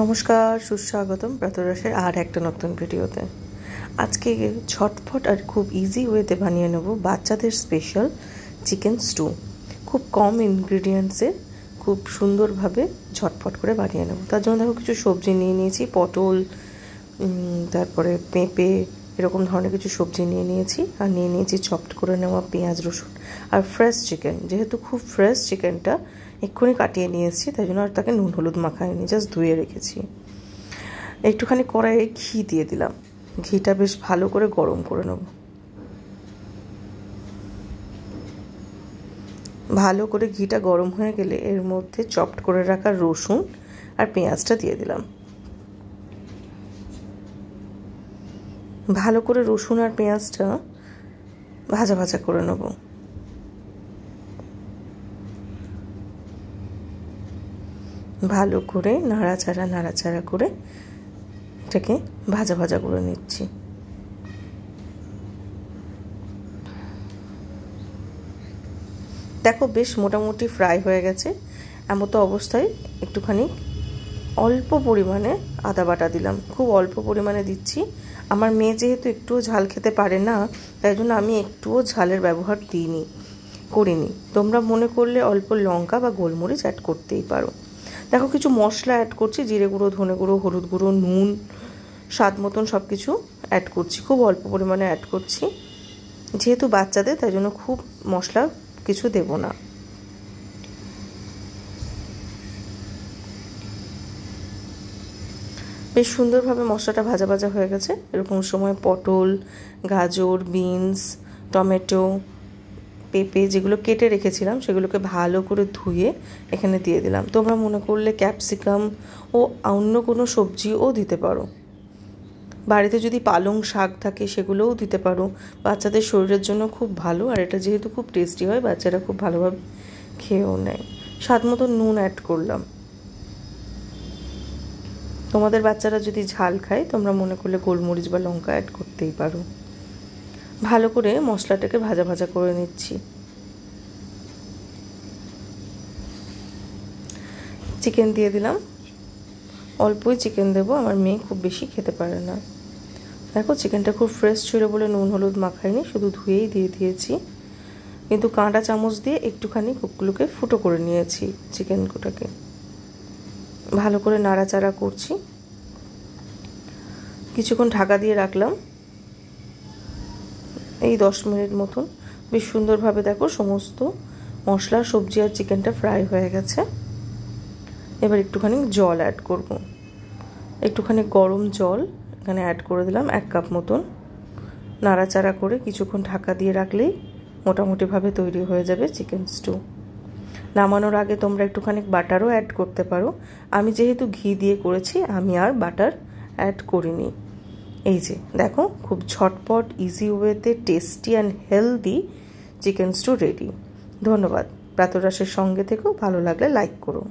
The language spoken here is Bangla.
নমস্কার, সুস্বাগতম প্রাতরাশের আর একটা নতুন ভিডিওতে। আজকে ঝটফট আর খুব ইজি ওয়েতে বানিয়ে নেব বাচ্চাদের স্পেশাল চিকেন স্টু। খুব কম ইনগ্রিডিয়েন্টসে খুব সুন্দরভাবে ঝটফট করে বানিয়ে নেব। তার জন্য দেখো কিছু সবজি নিয়ে নিয়েছি, পটল, তারপরে পেঁপে, এরকম ধরনের কিছু সবজি নিয়ে নিয়েছি। আর নিয়ে নিয়েছি চপড করে নেওয়া পেঁয়াজ রসুন আর ফ্রেশ চিকেন। যেহেতু খুব ফ্রেশ চিকেনটা এক্ষুনি কাটিয়ে নিয়ে এসেছি, তাই জন্য আর তাকে নুন হলুদ মাখাইনি, জাস্ট ধুয়ে রেখেছি। একটুখানি কড়াইয়ে ঘি দিয়ে দিলাম। ঘিটা বেশ ভালো করে গরম করে নেব। ভালো করে ঘিটা গরম হয়ে গেলে এর মধ্যে চপড করে রাখা রসুন আর পেঁয়াজটা দিয়ে দিলাম। ভালো করে রসুন আর পেঁয়াজটা ভাজা ভাজা করে নেব। ভালো করে নাড়াচাড়া করে এটাকে ভাজা ভাজা করে নিচ্ছি। দেখো বেশ মোটামুটি ফ্রাই হয়ে গেছে। এমতো অবস্থায় একটুখানি অল্প পরিমাণে আদা বাটা দিলাম, খুব অল্প পরিমাণে দিচ্ছি। আমার মেয়ে যেহেতু একটুও ঝাল খেতে পারে না, তাই জন্য আমি একটুও ঝালের ব্যবহার করিনি। তোমরা মনে করলে অল্প লঙ্কা বা গোলমরিচ অ্যাড করতেই পারো। দেখো কিছু মশলা অ্যাড করছি, জিরে গুঁড়ো, ধনে গুঁড়ো, হলুদ গুঁড়ো, নুন, স্বাদ মতন সব কিছু অ্যাড করছি। খুব অল্প পরিমাণে অ্যাড করছি, যেহেতু বাচ্চাদের, তাই জন্য খুব মশলা কিছু দেব না। বেশ সুন্দরভাবে মশলাটা ভাজা ভাজা হয়ে গেছে। এরকম সময় পটল, গাজর, বিনস, টমেটো, পেঁপে যেগুলো কেটে রেখেছিলাম সেগুলোকে ভালো করে ধুয়ে এখানে দিয়ে দিলাম। তোমরা মনে করলে ক্যাপসিকাম ও অন্য কোনো সবজিও দিতে পারো। বাড়িতে যদি পালং শাক থাকে সেগুলোও দিতে পারো। বাচ্চাদের শরীরের জন্য খুব ভালো, আর এটা যেহেতু খুব টেস্টি হয়, বাচ্চারা খুব ভালোভাবে খেয়েও নেয়। স্বাদ মতো নুন অ্যাড করলাম। তোমাদের বাচ্চারা যদি ঝাল খায়, তোমরা মনে করলে গোলমরিচ বা লঙ্কা অ্যাড করতেই পারো। ভালো করে মশলাটাকে ভাজা ভাজা করে নিচ্ছি। চিকেন দিয়ে দিলাম, অল্পই চিকেন দেবো, আমার মেয়ে খুব বেশি খেতে পারে না। দেখো চিকেনটা খুব ফ্রেশ ছিল বলে নুন হলুদ মাখাইনি, শুধু ধুয়েই দিয়ে দিয়েছি। কিন্তু কাঁটা চামচ দিয়ে একটুখানি কুকগুলোকে ফুটো করে নিয়েছি চিকেনগুলোকে। ভালো করে নাড়াচাড়া করছি, কিছুক্ষণ ঢাকা দিয়ে রাখলাম, এই 10 মিনিট মতন। বেশ সুন্দরভাবে দেখো সমস্ত মশলা, সবজি আর চিকেনটা ফ্রাই হয়ে গেছে। এবার একটুখানি জল অ্যাড করব। একটুখানি গরম জল এখানে অ্যাড করে দিলাম, 1 কাপ মতন। নাড়াচাড়া করে কিছুক্ষণ ঢাকা দিয়ে রাখলেই মোটামুটিভাবে তৈরি হয়ে যাবে চিকেন স্টু। নামানোর আগে তোমরা একটুখানি বাটারও অ্যাড করতে পারো। আমি যেহেতু ঘি দিয়ে করেছি, আমি আর বাটার অ্যাড করিনি। এই যে দেখো, খুব ঝটপট ইজি ওয়েতে tasty and healthy chicken stew ready. ধন্যবাদ। প্রাতরাশের সঙ্গে থেকেও ভালো লাগলে লাইক করো।